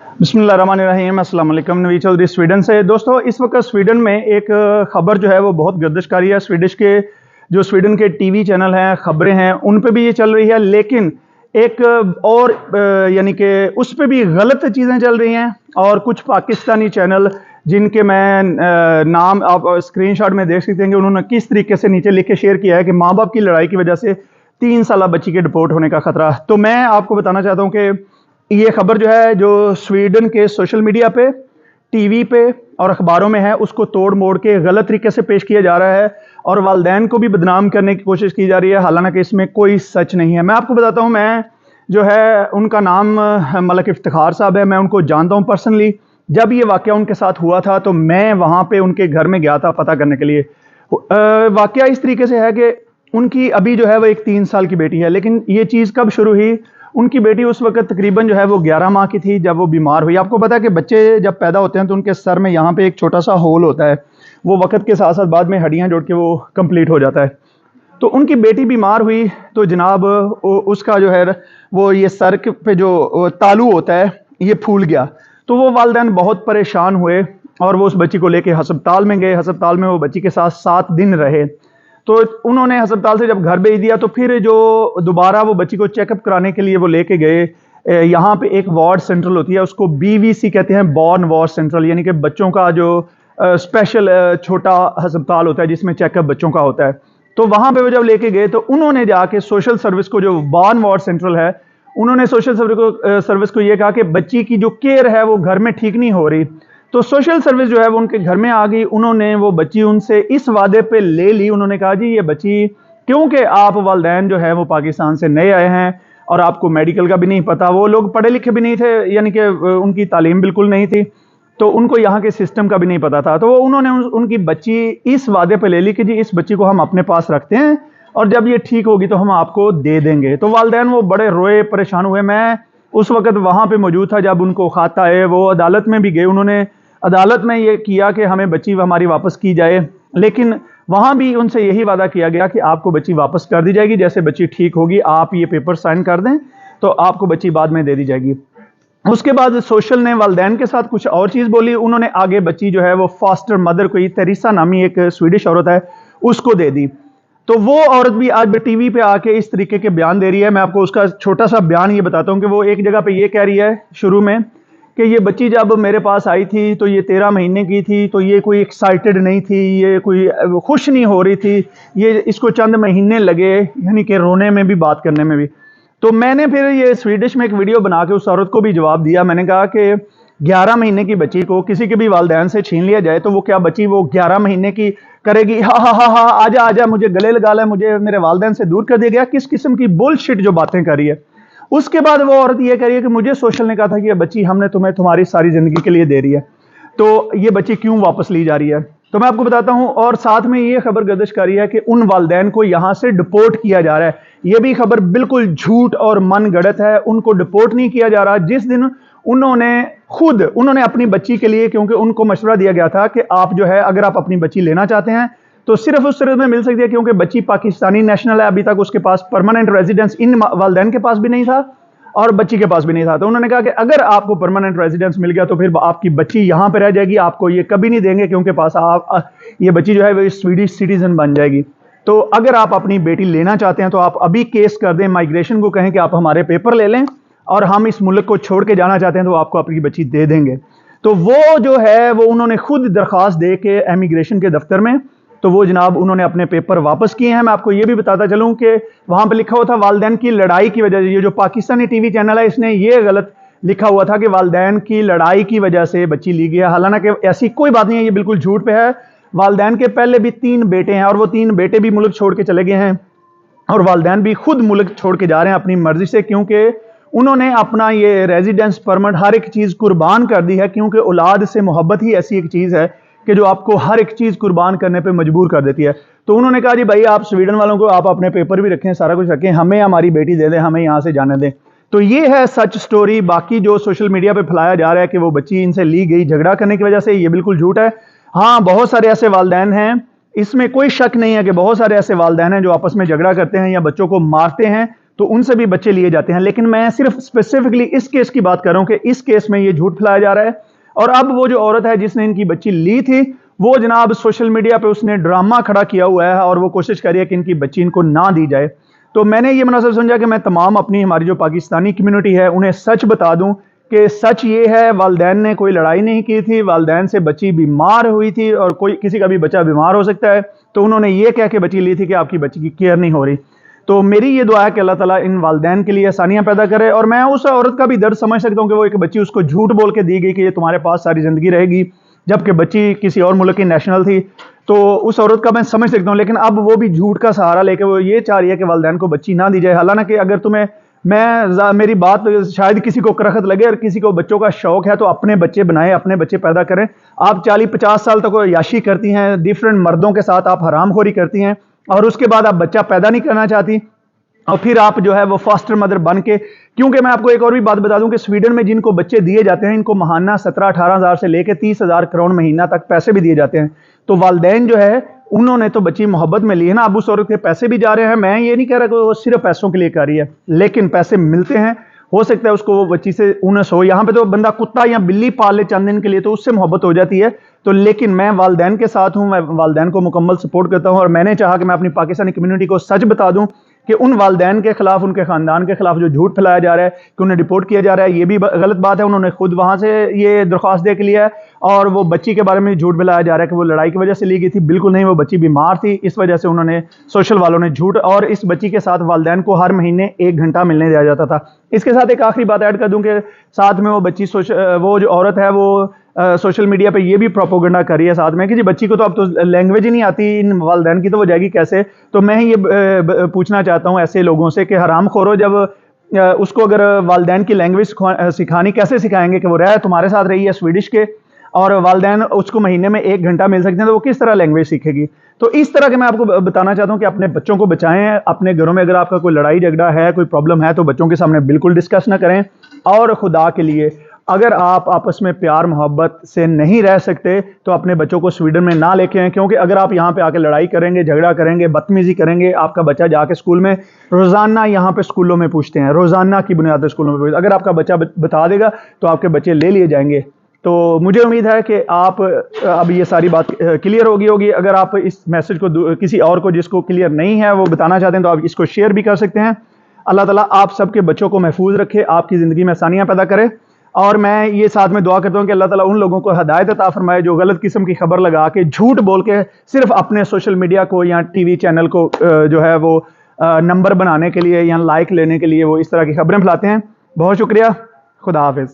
बिस्मिल्लाहिर्रहमानिर्रहीम। अस्सलाम वालेकुम। नवीद चौधरी स्वीडन से। दोस्तों, इस वक्त स्वीडन में एक खबर जो है वो बहुत गर्दिशकारी है। स्वीडन के टीवी चैनल हैं, खबरें हैं, उन पे भी ये चल रही है, लेकिन एक और यानी कि उस पे भी गलत चीज़ें चल रही हैं। और कुछ पाकिस्तानी चैनल जिनके मैं नाम आप स्क्रीनशॉट में देख सकते हैं कि उन्होंने किस तरीके से नीचे लिख के शेयर किया है कि माँ बाप की लड़ाई की वजह से 3 साल बच्ची के डिपोर्ट होने का खतरा। तो मैं आपको बताना चाहता हूँ कि ये खबर जो है, जो स्वीडन के सोशल मीडिया पे, टीवी पे और अखबारों में है, उसको तोड़ मोड़ के गलत तरीके से पेश किया जा रहा है और वालिदैन को भी बदनाम करने की कोशिश की जा रही है, हालांकि इसमें कोई सच नहीं है। मैं आपको बताता हूँ, मैं जो है उनका नाम मलक इफ्तिखार साहब है, मैं उनको जानता हूँ पर्सनली। जब ये वाक़या उनके साथ हुआ था तो मैं वहाँ पे उनके घर में गया था पता करने के लिए। वाक़या इस तरीके से है कि उनकी अभी जो है वो एक 3 साल की बेटी है, लेकिन ये चीज़ कब शुरू हुई? उनकी बेटी उस वक्त तकरीबन जो है वो 11 माह की थी जब वो बीमार हुई। आपको पता है कि बच्चे जब पैदा होते हैं तो उनके सर में यहाँ पे एक छोटा सा होल होता है, वो वक्त के साथ साथ बाद में हड्डियाँ जोड़ के वो कंप्लीट हो जाता है। तो उनकी बेटी बीमार हुई तो जनाब उसका जो है वो ये सर पे जो तालू होता है ये फूल गया। तो वो वालिदैन बहुत परेशान हुए और वो उस बच्ची को लेके हस्पताल में गए। हस्पताल में वो बच्ची के साथ 7 दिन रहे। तो उन्होंने हस्पताल से जब घर भेज दिया तो फिर जो दोबारा वो बच्ची को चेकअप कराने के लिए वो लेके गए। यहाँ पे एक वार्ड सेंट्रल होती है, उसको बीवीसी कहते हैं, बॉर्न वार्ड सेंट्रल, यानी कि बच्चों का जो स्पेशल छोटा हस्पताल होता है जिसमें चेकअप बच्चों का होता है। तो वहाँ पे वो जब लेके गए तो उन्होंने जाके सोशल सर्विस को, जो बॉर्न वार्ड सेंट्रल है, उन्होंने सोशल सर्विस को ये कहा कि बच्ची की जो केयर है वो घर में ठीक नहीं हो रही। तो सोशल सर्विस जो है वो उनके घर में आ गई। उन्होंने वो बच्ची उनसे इस वादे पे ले ली, उन्होंने कहा जी ये बच्ची, क्योंकि आप वालिदैन जो है वो पाकिस्तान से नए आए हैं और आपको मेडिकल का भी नहीं पता, वो लोग पढ़े लिखे भी नहीं थे, यानी कि उनकी तालीम बिल्कुल नहीं थी, तो उनको यहाँ के सिस्टम का भी नहीं पता था। तो उन्होंने उनकी बच्ची इस वादे पे ले ली कि जी इस बच्ची को हम अपने पास रखते हैं और जब ये ठीक होगी तो हम आपको दे देंगे। तो वालिदैन वो बड़े रोए, परेशान हुए। मैं उस वक्त वहाँ पे मौजूद था जब उनको खाता है, वो अदालत में भी गए, उन्होंने अदालत में ये किया कि हमें बच्ची हमारी वापस की जाए, लेकिन वहाँ भी उनसे यही वादा किया गया कि आपको बच्ची वापस कर दी जाएगी, जैसे बच्ची ठीक होगी आप ये पेपर साइन कर दें तो आपको बच्ची बाद में दे दी जाएगी। उसके बाद सोशल ने वालिदैन के साथ कुछ और चीज़ बोली। उन्होंने आगे बच्ची जो है वो फास्टर मदर को, तेरेसा नामी एक स्वीडिश औरत है, उसको दे दी। तो वो औरत भी आज टीवी पे आके इस तरीके के बयान दे रही है। मैं आपको उसका छोटा सा बयान ये बताता हूँ कि वो एक जगह पे ये कह रही है शुरू में कि ये बच्ची जब मेरे पास आई थी तो ये 13 महीने की थी, तो ये कोई एक्साइटेड नहीं थी, ये कोई खुश नहीं हो रही थी, ये इसको चंद महीने लगे, यानी कि रोने में भी, बात करने में भी। तो मैंने फिर ये स्वीडिश में एक वीडियो बना के उस औरत को भी जवाब दिया। मैंने कहा कि 11 महीने की बच्ची को किसी के भी वालिदैन से छीन लिया जाए तो वो क्या बच्ची वो 11 महीने की करेगी हा हा हा हा आजा आजा मुझे गले लगा ले, मुझे मेरे वालिदैन से दूर कर दिया गया? किस किस्म की बुलशिट जो बातें कर रही है। उसके बाद वो औरत ये कह रही है कि मुझे सोशल ने कहा था कि ये बच्ची हमने तुम्हें तुम्हारी सारी जिंदगी के लिए दे रही है, तो ये बच्ची क्यों वापस ली जा रही है? तो मैं आपको बताता हूं, और साथ में ये खबर गर्दिशकारी है कि उन वालिदैन को यहां से डिपोर्ट किया जा रहा है। ये भी खबर बिल्कुल झूठ और मन गढ़ंत है। उनको डिपोर्ट नहीं किया जा रहा। जिस दिन उन्होंने अपनी बच्ची के लिए, क्योंकि उनको मशवरा दिया गया था कि आप जो है अगर आप अपनी बच्ची लेना चाहते हैं तो सिर्फ उस सूरत में मिल सकती है क्योंकि बच्ची पाकिस्तानी नेशनल है, अभी तक उसके पास परमानेंट रेजिडेंस इन वालिदैन के पास भी नहीं था और बच्ची के पास भी नहीं था। तो उन्होंने कहा कि अगर आपको परमानेंट रेजिडेंस मिल गया तो फिर आपकी बच्ची यहाँ पे रह जाएगी, आपको ये कभी नहीं देंगे क्योंकि पास आप ये बच्ची जो है वो स्वीडिश सिटीजन बन जाएगी। तो अगर आप अपनी बेटी लेना चाहते हैं तो आप अभी केस कर दें, माइग्रेशन को कहें कि आप हमारे पेपर ले लें और हम इस मुल्क को छोड़ के जाना चाहते हैं तो आपको अपनी बच्ची दे देंगे। तो वो जो है वो उन्होंने खुद दरख्वास्त दे के इमिग्रेशन के दफ्तर में, तो वो जनाब उन्होंने अपने पेपर वापस किए हैं। मैं आपको ये भी बताता चलूं कि वहां पे लिखा हुआ था वालिदैन की लड़ाई की वजह से, ये जो पाकिस्तानी टीवी चैनल है इसने ये गलत लिखा हुआ था कि वालिदैन की लड़ाई की वजह से बच्ची ली गई है। हालांकि ऐसी कोई बात नहीं है, ये बिल्कुल झूठ पे है। वालिदैन के पहले भी 3 बेटे हैं और वो 3 बेटे भी मुल्क छोड़ के चले गए हैं और वालिदैन भी खुद मुल्क छोड़ के जा रहे हैं अपनी मर्जी से, क्योंकि उन्होंने अपना ये रेजिडेंस परमिट हर एक चीज़ कुर्बान कर दी है, क्योंकि औलाद से मोहब्बत ही ऐसी एक चीज़ है कि जो आपको हर एक चीज़ कुर्बान करने पे मजबूर कर देती है। तो उन्होंने कहा जी भाई आप स्वीडन वालों को आप अपने पेपर भी रखें, सारा कुछ रखें, हमें हमारी बेटी दे दें, हमें यहाँ से जाने दें। तो ये है सच स्टोरी। बाकी जो सोशल मीडिया पे फैलाया जा रहा है कि वो बच्ची इनसे ली गई झगड़ा करने की वजह से, ये बिल्कुल झूठ है। हाँ, बहुत सारे ऐसे वालिदैन हैं, इसमें कोई शक नहीं है कि बहुत सारे ऐसे वालिदैन हैं जो आपस में झगड़ा करते हैं या बच्चों को मारते हैं تو ان سے بھی بچے لیے جاتے ہیں. لیکن میں صرف اسپیسیفکلی اس کیس کی بات کر رہا ہوں کہ اس کیس میں یہ جھوٹ پھیلایا جا رہا ہے. اور اب وہ جو عورت ہے جس نے ان کی بچی لی تھی وہ جناب سوشل میڈیا پہ اس نے ڈرامہ کھڑا کیا ہوا ہے اور وہ کوشش کر رہی ہے کہ ان کی بچی ان کو نہ دی جائے. تو میں نے یہ مناسب سمجھا کہ میں تمام اپنی ہماری جو پاکستانی کمیونٹی ہے انہیں سچ بتا دوں کہ سچ یہ ہے والدین نے کوئی لڑائی نہیں کی تھی, والدین سے بچی بیمار ہوئی تھی اور کوئی کسی کا بھی بچہ بیمار ہو سکتا ہے, تو انہوں نے یہ کہہ کے بچی لی تھی کہ آپ کی بچی کی کیئر نہیں ہو رہی. تو میری یہ دعا ہے کہ اللہ تعالیٰ ان والدین کے لیے آسانیاں پیدا کرے. اور میں اس عورت کا بھی درد سمجھ سکتا ہوں کہ وہ ایک بچی اس کو جھوٹ بول کے دی گئی کہ یہ تمہارے پاس ساری زندگی رہے گی, جبکہ بچی کسی اور ملک کی نیشنل تھی. تو اس عورت کا میں سمجھ سکتا ہوں, لیکن اب وہ بھی جھوٹ کا سہارا لے کے وہ یہ چاہ رہی ہے کہ والدین کو بچی نہ دی جائے. حالانکہ اگر تمہیں میری بات شاید کسی کو کرخت لگے اور کسی کو بچوں کا شوق ہے تو اپنے بچے بنائیں, اپنے بچے پیدا کریں. آپ 40-50 سال تک عیاشی کرتی ہیں, ڈیفرنٹ مردوں کے ساتھ آپ حرام خوری کرتی ہیں, اور اس کے بعد آپ بچہ پیدا نہیں کرنا چاہتی, اور پھر آپ جو ہے وہ فاسٹر مدر بن کے. کیونکہ میں آپ کو ایک اور بھی بات بتا دوں کہ سویڈن میں جن کو بچے دیے جاتے ہیں ان کو ماہانہ 17-18 ہزار سے لے کے 30,000 کروڑ مہینہ تک پیسے بھی دیے جاتے ہیں. تو والدین جو ہے انہوں نے تو بچی محبت میں لی ہے نا. اب اس عورت کے پیسے بھی جا رہے ہیں, میں یہ نہیں کہہ رہا کہ وہ صرف پیسوں کے لیے کر رہی ہے, لیکن پیسے ملتے ہیں. ہو سکتا ہے اس کو وہ بچی سے انس ہو, یہاں پہ تو بندہ کتا یا بلی پال لے چند دن کے لیے تو اس سے محبت ہو جاتی ہے. تو لیکن میں والدین کے ساتھ ہوں, میں والدین کو مکمل سپورٹ کرتا ہوں, اور میں نے چاہا کہ میں اپنی پاکستانی کمیونٹی کو سچ بتا دوں کہ ان والدین کے خلاف, ان کے خاندان کے خلاف جو جھوٹ پھیلایا جا رہا ہے کہ انہیں رپورٹ کیا جا رہا ہے, یہ بھی غلط بات ہے. انہوں نے خود وہاں سے یہ درخواست دے کے لیا ہے, اور وہ بچی کے بارے میں جھوٹ پھیلایا جا رہا ہے کہ وہ لڑائی کی وجہ سے لی گئی تھی. بالکل نہیں, وہ بچی بیمار تھی, اس وجہ سے انہوں نے سوشل والوں نے جھوٹ. اور اس بچی کے ساتھ والدین کو ہر مہینے 1 گھنٹہ ملنے دیا جاتا تھا. اس کے ساتھ ایک آخری بات ایڈ کر دوں کہ ساتھ میں وہ بچی وہ جو عورت ہے وہ سوشل میڈیا پہ یہ بھی پروپوگنڈا کر رہی ہے ساتھ میں کہ جی بچی کو تو اب تو لینگویج ہی نہیں آتی ان والدین کی, تو وہ جائے گی کیسے. تو میں یہ پوچھنا چاہتا ہوں ایسے لوگوں سے کہ حرام خورو, جب اس کو اگر والدین کی لینگویج سکھانی, کیسے سکھائیں گے کہ وہ تمہارے ساتھ رہی ہے سویڈش کے, اور والدین اس کو مہینے میں 1 گھنٹہ مل سکتے ہیں, تو وہ کس طرح لینگویج سیکھے گی. تو اس طرح کے میں آپ کو بتانا چاہتا ہوں کہ اپنے بچوں کو بچائیں. اپنے گھروں میں اگر آپ کا کوئی لڑائی جھگڑا ہے, کوئی پرابلم ہے, تو بچوں کے سامنے بالکل ڈسکس نہ کریں. اور خدا کے لیے اگر آپ آپس میں پیار محبت سے نہیں رہ سکتے تو اپنے بچوں کو سویڈن میں نہ لے کے آئیں, کیونکہ اگر آپ یہاں پہ آ کے لڑائی کریں گے, جھگڑا کریں گے, بدتمیزی کریں گے, آپ کا بچہ جا کے اسکول میں روزانہ یہاں پہ اسکولوں میں پوچھتے ہیں, روزانہ کی بنیاد پہ اسکولوں میں پوچھتے ہیں, اگر آپ کا بچہ بتا دے گا تو آپ کے بچے لے لیے جائیں گے. تو مجھے امید ہے کہ آپ اب یہ ساری بات کلیئر ہوگی. اگر آپ اس میسج کو کسی اور کو جس کو کلیئر نہیں ہے وہ بتانا چاہتے ہیں تو آپ اس کو شیئر بھی کر سکتے ہیں. اللہ تعالیٰ آپ سب کے بچوں کو محفوظ رکھے, آپ کی زندگی میں آسانیاں پیدا کرے. اور میں یہ ساتھ میں دعا کرتا ہوں کہ اللہ تعالیٰ ان لوگوں کو ہدایت عطا فرمائے جو غلط قسم کی خبر لگا کے, جھوٹ بول کے, صرف اپنے سوشل میڈیا کو یا ٹی وی چینل کو جو ہے وہ نمبر بنانے کے لیے یا لائک لینے کے لیے وہ اس طرح کی خبریں پھیلاتے ہیں. بہت شکریہ, خدا حافظ.